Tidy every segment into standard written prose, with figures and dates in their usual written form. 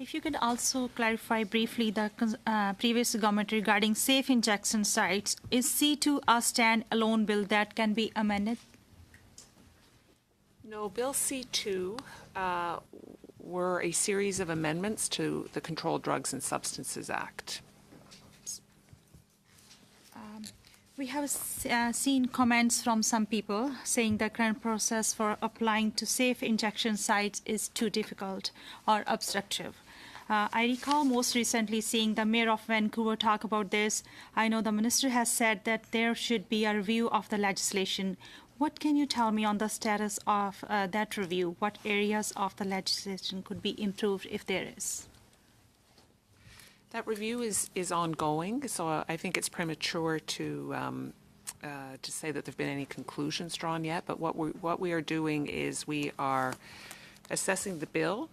If you could also clarify briefly the previous comment regarding safe injection sites, is C2 a stand-alone bill that can be amended? No, Bill C2 were a series of amendments to the Controlled Drugs and Substances Act. We have seen comments from some people saying the current process for applying to safe injection sites is too difficult or obstructive. I recall most recently seeing the mayor of Vancouver talk about this. I know the minister has said that there should be a review of the legislation. What can you tell me on the status of that review? What areas of the legislation could be improved if there is? That review is ongoing, so I think it's premature to say that there have been any conclusions drawn yet. But what we are doing is we are assessing the bill,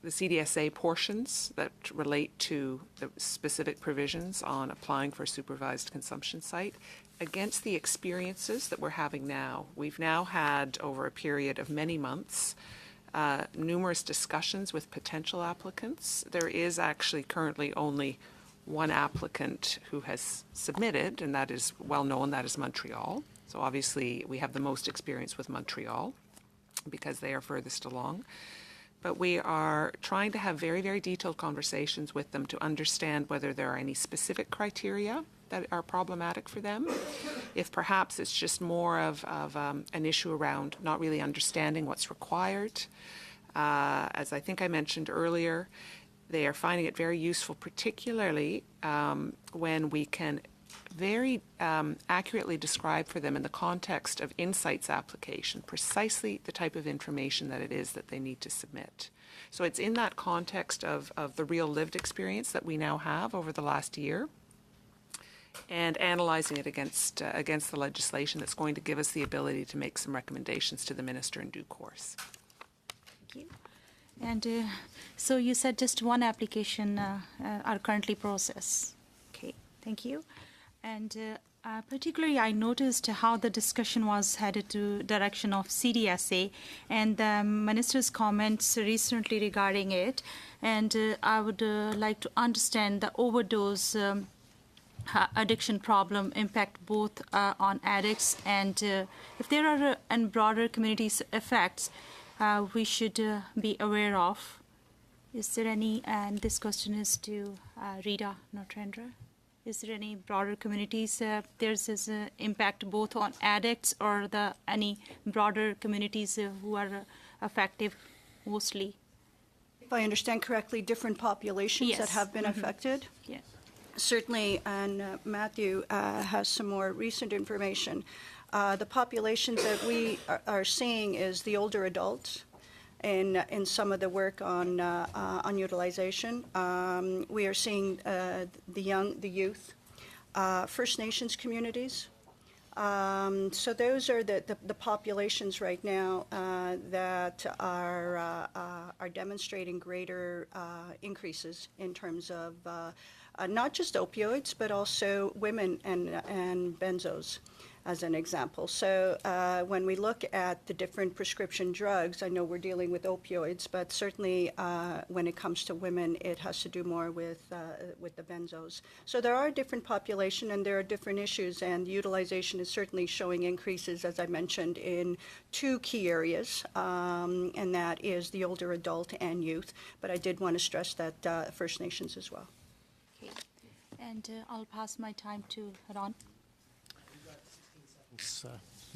the CDSA portions that relate to the specific provisions on applying for a supervised consumption site against the experiences that we're having now. We've now had, over a period of many months, numerous discussions with potential applicants. There is actually currently only one applicant who has submitted, and that is well known, that is Montreal. So obviously we have the most experience with Montreal because they are furthest along. But we are trying to have very, very detailed conversations with them to understand whether there are any specific criteria that are problematic for them. If perhaps it's just more of an issue around not really understanding what's required. As I think I mentioned earlier, they are finding it very useful, particularly when we can very accurately describe for them in the context of insights application precisely the type of information that it is that they need to submit. So it's in that context of the real lived experience that we now have over the last year, and analyzing it against the legislation that's going to give us the ability to make some recommendations to the minister in due course. Thank you. And so you said just one application are currently processed. Okay, thank you. And particularly, I noticed how the discussion was headed to direction of CDSA and the minister's comments recently regarding it. And I would like to understand the overdose addiction problem impact both on addicts, and if there are and broader community effects we should be aware of. Is there any, and this question is to Rita Notrendra, is there any broader communities there's this impact both on addicts or any broader communities who are affected mostly? If I understand correctly, different populations Yes. that have been affected? Yes. Certainly, and Matthew has some more recent information. The populations that we are seeing is the older adults in some of the work on utilization. We are seeing the youth, First Nations communities. So those are the populations right now that are demonstrating greater increases in terms of not just opioids, but also women and benzos, as an example. So when we look at the different prescription drugs, I know we're dealing with opioids, but certainly when it comes to women, it has to do more with the benzos. So there are different population and there are different issues, and utilization is certainly showing increases, as I mentioned, in two key areas, and that is the older adult and youth. But I did want to stress that First Nations as well. Okay. And I'll pass my time to Ron.